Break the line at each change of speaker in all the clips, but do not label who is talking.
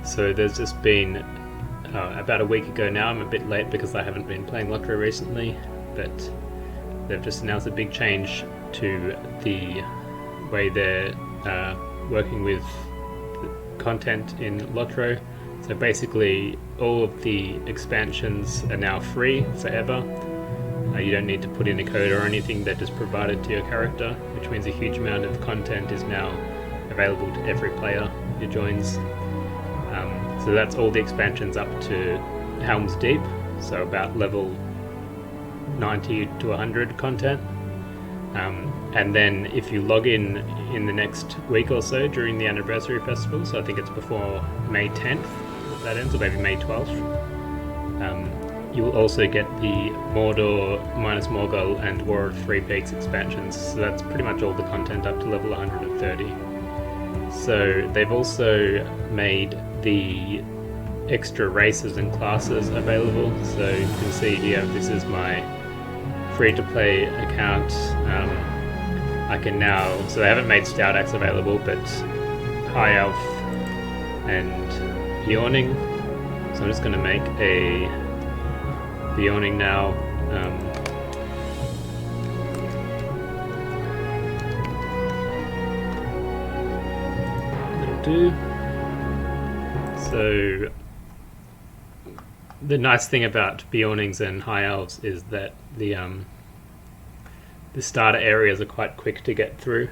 So there's just been about a week ago now. I'm a bit late because I haven't been playing LotRO recently, but they've just announced a big change to the way they're working with content in LotRO. So basically all of the expansions are now free forever. You don't need to put in a code or anything, they're just provided to your character, which means a huge amount of content is now available to every player who joins. So that's all the expansions up to Helm's Deep, so about level 90 to 100 content. And then if you log in the next week or so during the anniversary festival, so I think it's before May 10th that ends, or maybe May 12th, you will also get the Mordor minus Morgul and War of Three Peaks expansions, so that's pretty much all the content up to level 130. So they've also made the extra races and classes available, so you can see here, this is my free-to-play account. I can now, so they haven't made Stout Axe available, but High Elf and Beorning, so I'm just going to make a Beorning now. That'll do. So the nice thing about Beornings and High Elves is that the starter areas are quite quick to get through.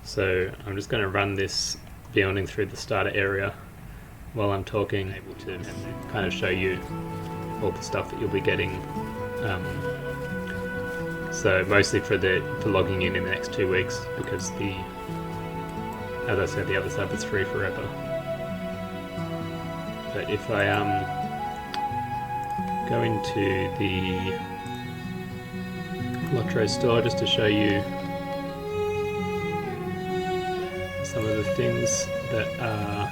So I'm just going to run this Beorning through the starter area while I'm talking, able to kind of show you all the stuff that you'll be getting. So mostly for logging in the next 2 weeks, because as I said, the other stuff is free forever. But if I go into the LotRO store just to show you some of the things that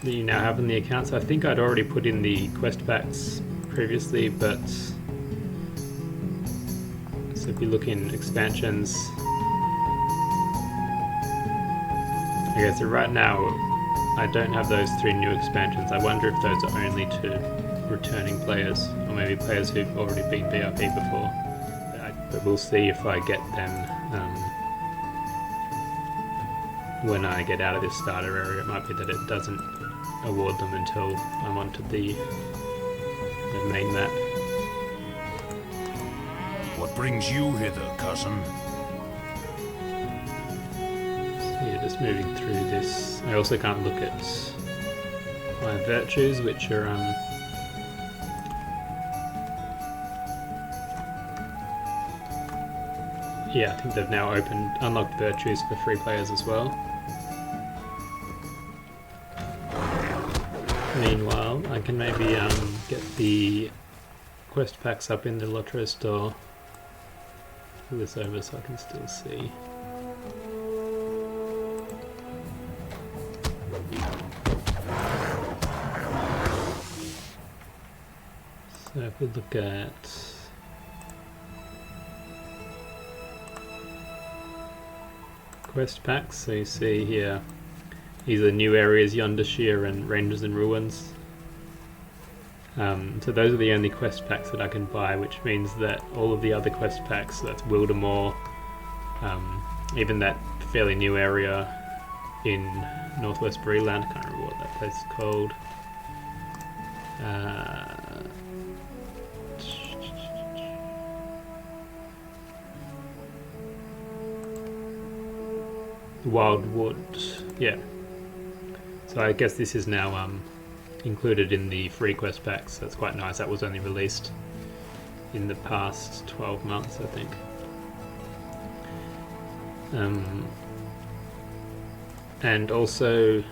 you now have in the account. So I think I'd already put in the quest packs previously, but so if you look in expansions, okay, so right now I don't have those 3 new expansions. I wonder if those are only to returning players, or maybe players who've already been VIP before. But we'll see if I get them when I get out of this starter area. It might be that it doesn't award them until I'm onto the main map.
What brings you hither, cousin?
So yeah, just moving through this. I also can't look at my virtues, which are yeah, I think they've now unlocked virtues for free players as well. Meanwhile, I can maybe get the quest packs up in the LotRO store. Pull this over so I can still see. So if we look at quest packs, so you see here, these are new areas, Yonder Shear and Ranges and Ruins. So those are the only quest packs that I can buy, which means that all of the other quest packs, so that's Wildermore, even that fairly new area in Northwest Breeland, I can't remember what that place is called. Wildwood, yeah. So I guess this is now included in the free quest packs. That's quite nice. That was only released in the past 12 months, I think. And also, in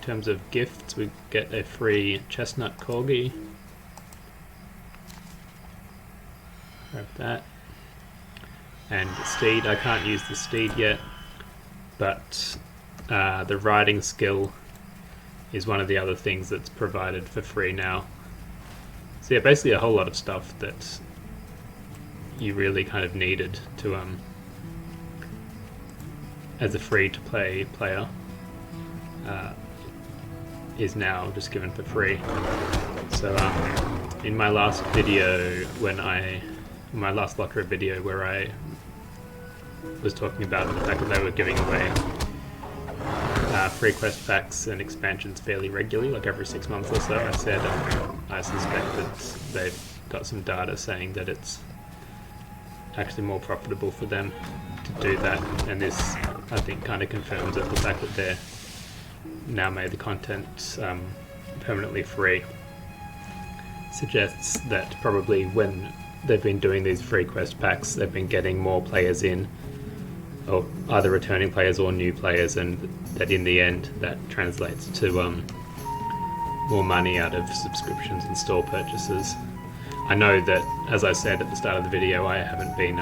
terms of gifts, we get a free chestnut corgi. Grab that. And the steed. I can't use the steed yet, but the riding skill is one of the other things that's provided for free now. So yeah, basically a whole lot of stuff that you really kind of needed to as a free-to-play player. is now just given for free. So in my last video, my last LotRO video where I was talking about the fact that they were giving away free quest packs and expansions fairly regularly, like every 6 months or so, I said I suspect that they've got some data saying that it's actually more profitable for them to do that, and this I think kind of confirms that the fact that they're now made the content permanently free suggests that probably when they've been doing these free quest packs, they've been getting more players in, or either returning players or new players, and that in the end that translates to more money out of subscriptions and store purchases. I know that, as I said at the start of the video, I haven't been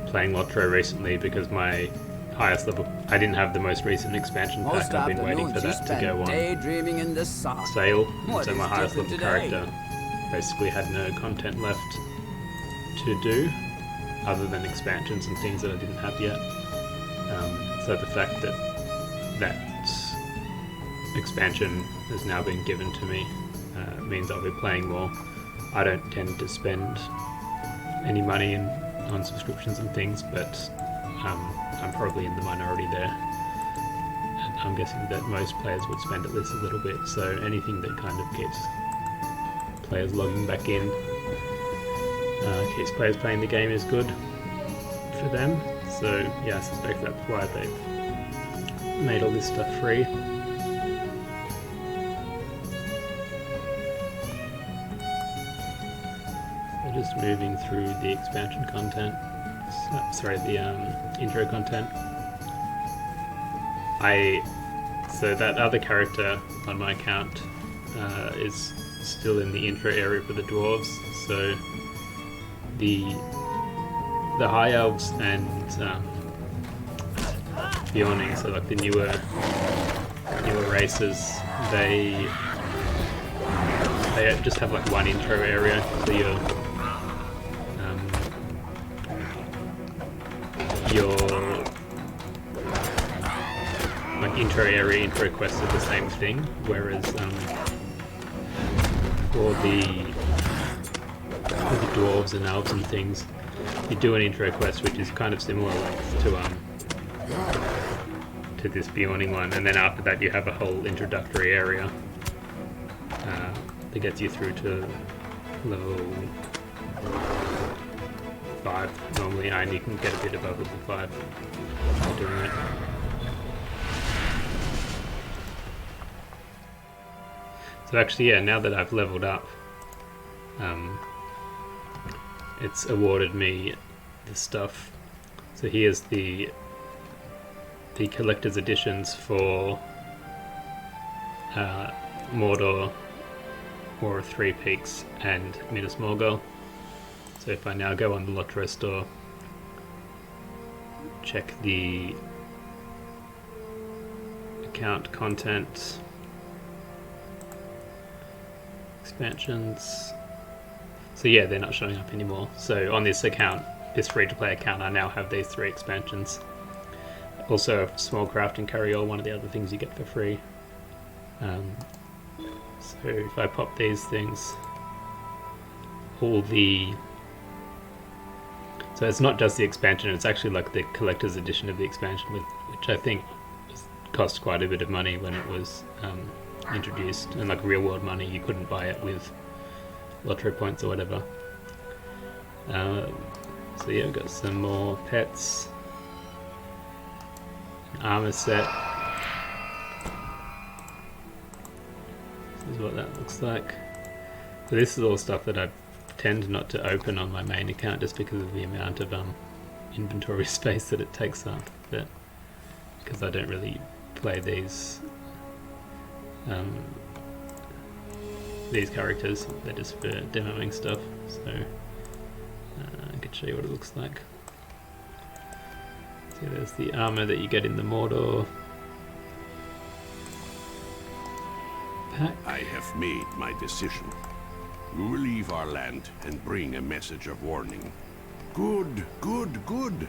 playing LotRO recently because my highest level, I didn't have the most recent expansion pack. I've been waiting for that to go on sale, and so my highest level character basically had no content left to do other than expansions and things that I didn't have yet. So the fact that that expansion has now been given to me means I'll be playing more. I don't tend to spend any money on subscriptions and things, but I'm probably in the minority there. And I'm guessing that most players would spend at least a little bit, so anything that kind of keeps players logging back in, keeps players playing the game is good for them. So yeah, I suspect that's why they've made all this stuff free. So just moving through the expansion content, the intro content. So that other character on my account is still in the intro area for the dwarves. So the high elves and Beorning, so like the newer races, they just have like one intro area. So your like intro area, intro quests are the same thing, whereas for the dwarves and elves and things, you do an intro quest which is kind of similar length to this Beorning one, and then after that you have a whole introductory area that gets you through to level 5 normally, and you can get a bit above level 5 by doing it. So actually, yeah, now that I've leveled up, it's awarded me the stuff. So here's the collector's editions for Mordor, or Three Peaks, and Minas Morgul. So if I now go on the LotRO store, check the account content, expansions. So yeah, they're not showing up anymore. So on this account, this free-to-play account, I now have these 3 expansions. Also a small crafting carry-all, one of the other things you get for free. So if I pop these things, so it's not just the expansion, it's actually like the collector's edition of the expansion, which I think cost quite a bit of money when it was introduced, and like real world money, you couldn't buy it with LotRO points or whatever. So yeah, I've got some more pets, an armor set. This is what that looks like. So this is all stuff that I tend not to open on my main account just because of the amount of inventory space that it takes up, but because I don't really play these characters, they're just for demoing stuff. So I could show you what it looks like. So there's the armor that you get in the Mordor pack.
I have made my decision. We will leave our land and bring a message of warning. Good, good, good.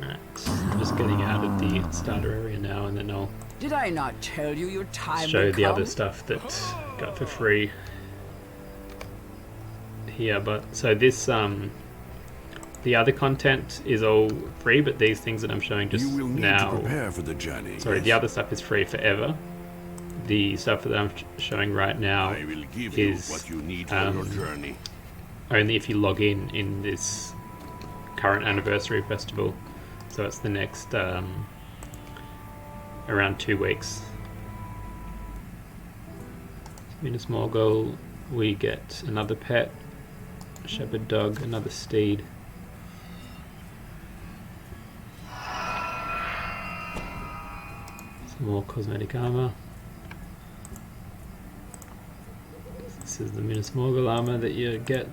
Right, I'm just getting out of the starter area now, and then I'll
Did I not tell you your time
show
will
the
come?
other stuff that got for free here. But so this the other content is all free, but these things that I'm showing just
You will need
now,
to prepare for the journey.
sorry,
yes?
the other stuff is free forever. The stuff that I'm showing right now
I will give you
is
what you need for your journey.
only if you log in this current anniversary festival. So it's the next around 2 weeks. Minas Morgul, we get another pet, shepherd dog, another steed. Some more cosmetic armor. This is the Minas Morgul armor that you get.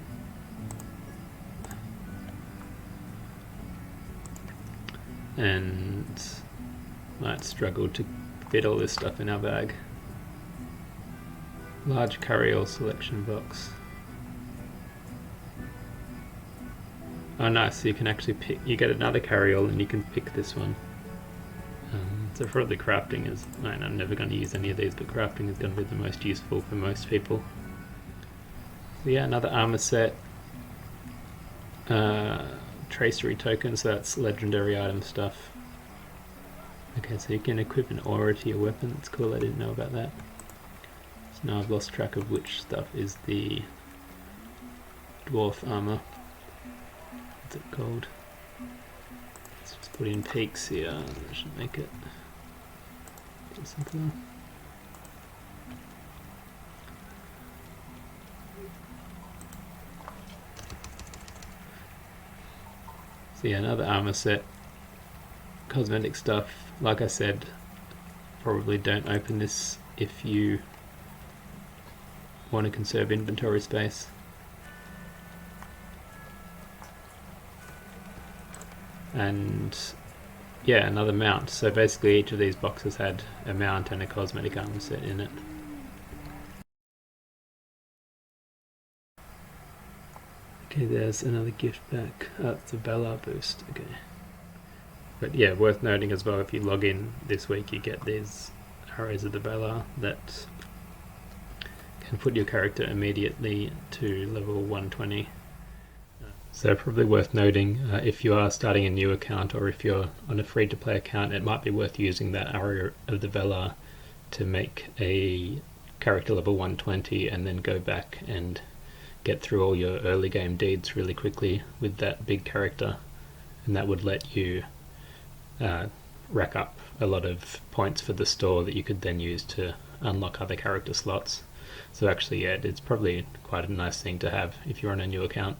And might struggle to fit all this stuff in our bag. Large carry-all selection box. Oh nice, so you can actually pick, you get another carry-all and you can pick this one. So probably crafting is, I'm never going to use any of these, but crafting is going to be the most useful for most people. So yeah, another armor set. Tracery tokens, so that's legendary item stuff. Okay, so you can equip an aura to your weapon, that's cool, I didn't know about that. So now I've lost track of which stuff is the dwarf armor. What's it called? Let's just put in peaks here, that should make it a bit simpler. So yeah, another armor set, cosmetic stuff. Like I said, probably don't open this if you want to conserve inventory space. And yeah, another mount. So basically each of these boxes had a mount and a cosmetic armor set in it. Okay, there's another gift back. Oh, it's a Belar boost, okay. But yeah, worth noting as well, if you log in this week you get these arrows of the Belar that can put your character immediately to level 120. So probably worth noting, if you are starting a new account or if you're on a free-to-play account, it might be worth using that arrow of the Belar to make a character level 120 and then go back and get through all your early game deeds really quickly with that big character, and that would let you rack up a lot of points for the store that you could then use to unlock other character slots. So actually, yeah, it's probably quite a nice thing to have if you're on a new account.